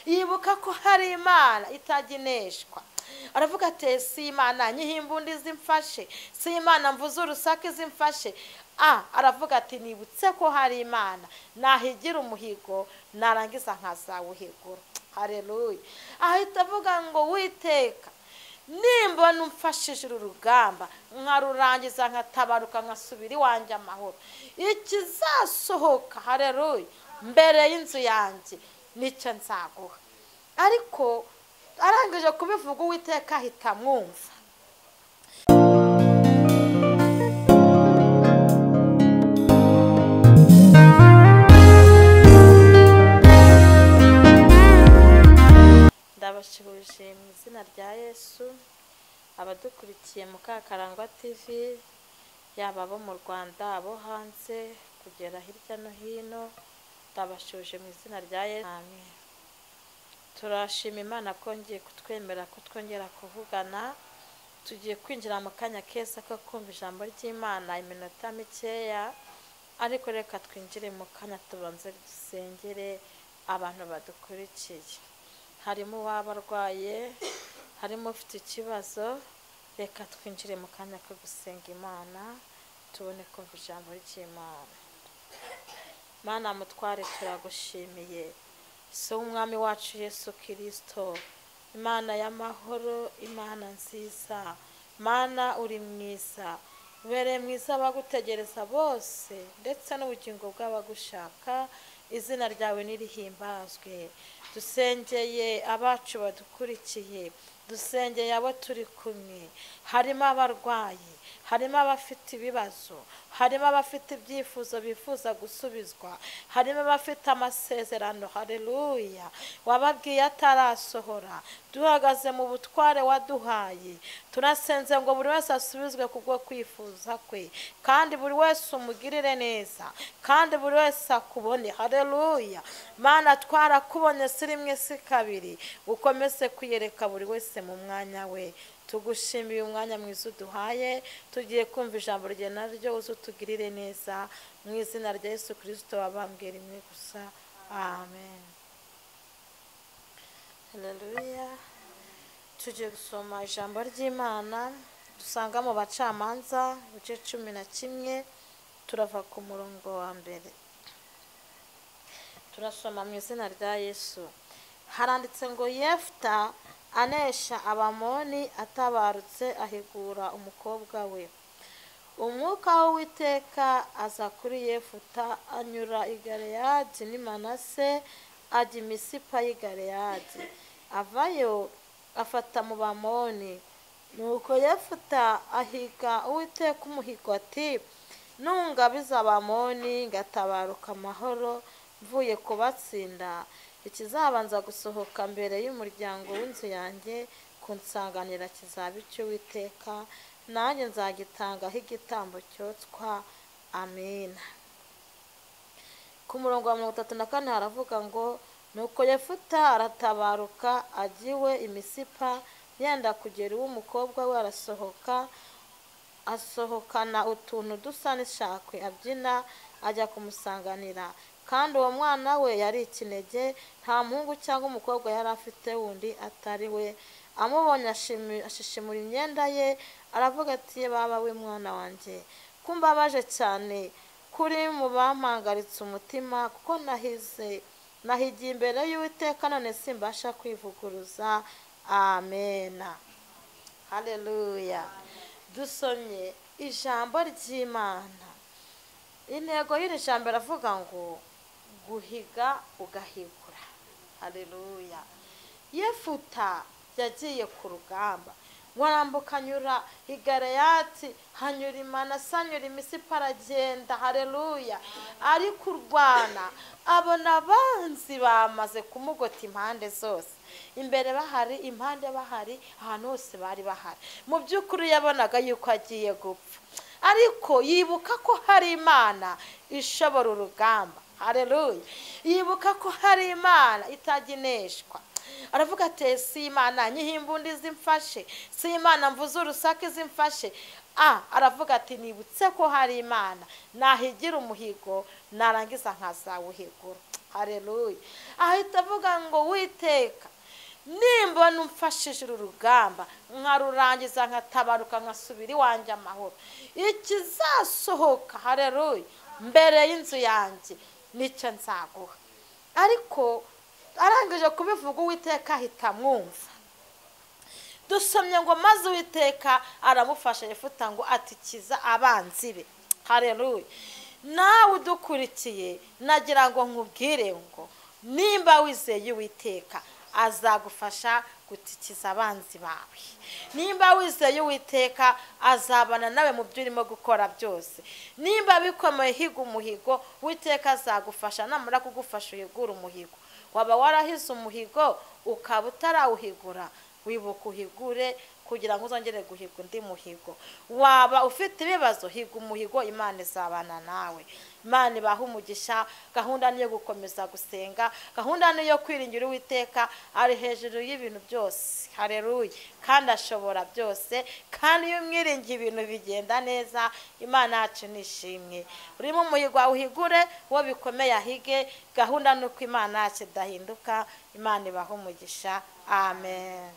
yibuka ko hari Imana itagineshwa. Aravuga ati si Imana nyihimbundi zimfashe, si Imana mvuze urusake zimfashe. Aravuga ati nibutse ko hari Imana nahigira umuhigo narangiza nkazawuhigura. Haleluya. Ahita avuga ngo Uwiteka nimbona umfashije uru rugamba nkarurangiza nkatabaruka nkasubira iwanjye amahoro, ikizasohoka haleluya mbere y'inzu yanjye nicyo nzaguha. Ariko arangije kubivuga Uwiteka ahita amwumva. Ndabashubije mu izina rya Yesu abadukurikiye mu Kakarangwa TV, yaba abo mu Rwanda abo hanze kugera hirya no hino, ndabashubije mu izina rya Yesu. Amen. Turashima Imana kongeye kutwemera ko twongera kuvugana. Tugiye kwinjira mu kanya keza ko kumva ijambo ry'Imana iminota mikeya, ariko reka twinjire mu kanya tubanze dusengere abantu badukurikiye. Harimo waba arwaye, harimo ufite ikibazo, reka twinjire mu kanya ko gusenga Imana tubone kumva ijambo ry'Imana. Mana mutware turagushimiye, so umwami wacu Yesu Kristo, Imana y'amahoro, Imana nziza, Mana uri mwiza, ubere mwiza abagutegereza bose ndetse n'ubugingo bw'abagushaka. Izina ryawe nirihimbazwe. Dusengeye abacu badukurikiye, dusengeye abo turi kumwe, harimo abarwayi, harimo abafite ibibazo, harimo abafite ibyifuzo bifuza gusubizwa, harimo abafite amasezerano haleluya wababwiye atarasohora. Duhagaze mu butware waduhaye, turasenze ngo buri wese asubizwe kubwo kwifuza kwe, kandi buri wese umugirire neza, kandi buri wese akubone haleluya. Mana twarakubonye si rimwe si kabiri, ukomeze kuyereka buri wese mu mwanya we. Tugushimiye umwanya mwiza uduhaye, tugiye kumva ijambo rye naryo uzutugirire neza mu izina rya Yesu Kristo wabambwe rimwe gusa. Amen. Haleluya. Tugiye gusoma ijambo ry'Imana dusanga mu Bacamanza ibice 11, turava ku murongo wa mbere. Turasoma mu izina rya Yesu. Haranditse ngo Yefta anesha Abamoni atabarutse ahigura umukobwa we. Umwuka w'Uwiteka aza kuri Yefuta anyura i Galeyadi n'i Manase ajya i Misipa y'i Galeyadi. Avayo afata mu Bamoni. Nuko Yefuta ahiga Uwiteka umuhigo ati nungabiza Abamoni ngatabaruka amahoro mvuye kubatsinda, ikizabanza gusohoka mbere y'umuryango w'inzu yanjye kunsanganira kizaba icy'Uwiteka, nanjye nzagitangaho igitambo cyotswa. Amina. Ku murongo wa 34 haravuga ngo nuko Yefuta aratabaruka agiwe i Misipa, yenda kugera uw'umukobwa we arasohoka, asohokana utuntu dusa n'ishakwe abyina ajya kumusanganira. Kandi uwo mwana we yari ikinege, nta muhungu cyangwa umukobwa yari afite wundi atari we. Amubonye ashishimura imyenda ye, aravuga ati baba we mwana wanjye, kumbabaje cyane kuri mu bampagaritse umutima, kuko nahigiye imbere y'Uwiteka none simbasha kwivuguruza. Amena. Haleluya. Dusomye ijambo ry'Imana. Intego y'iri jambo ravuga ngo guhiga ugahigura. Haleluya. Yefuta yagiye ku rugamba, warambuka anyura i Galeyadi, hanyura i Manase, anyura i Misipa aragenda. Haleluya. Ari kurwana abona abanzi bamaze kumugota impande zose, imbere bahari, impande bahari, ahantu hose bari bahari. Mu by'ukuri yabonaga yuko agiye gupfa, ariko yibuka ko hari Imana ishobora urugamba. Haleluya. Yibuka ko hari Imana itagineshwa. Aravuga ati si Imana nyihimbundi zimfashe, si Imana mvuze urusake zimfashe. Aravuga ati nibutse ko hari Imana nahigira umuhigo narangiza nkazawuhigura. Haleluya. Ahita avuga ngo Uwiteka, nimbona umfashije uru rugamba nkarurangiza nkatabaruka nkasubira iwanjye amahoro, ikizasohoka haleluya mbere y'inzu yanjye nicyo nzaguha. Ariko arangije kubivuga Uwiteka ahita amwumva. Dusomye ngo maze Uwiteka aramufasha Yefuta ngo atikiza abanzi be. Haleluya. Nawe udukurikiye nagira ngo nkubwire ngo nimba wizeye Uwiteka azagufasha gutikiza abanzi bawe. Nimba wizeye Uwiteka azabana nawe mu byo urimo gukora byose. Nimba bikomeye higa umuhigo, Uwiteka azagufasha. Namara kugufasha uhigura umuhigo. Waba warahize umuhigo ukaba utarawuhigura, wibuka uhigure kugira ngo uzongere guhiga undi muhigo. Waba ufite ibibazo, higa umuhigo, Imana izabana nawe. Imana ibaha umugisha. Gahunda niyo gukomeza gusenga, gahunda niyo kwiringira Uwiteka, ari hejuru y'ibintu byose. Haleluya. Kandi ashobora byose, kandi iyo umwiringiye ibintu bigenda neza. Imana yacu nishimwe. Urimo umuhigo uhigure, wo bikomeye ahige. Gahunda nuko Imana yacu idahinduka. Imana ibaha umugisha. Amen.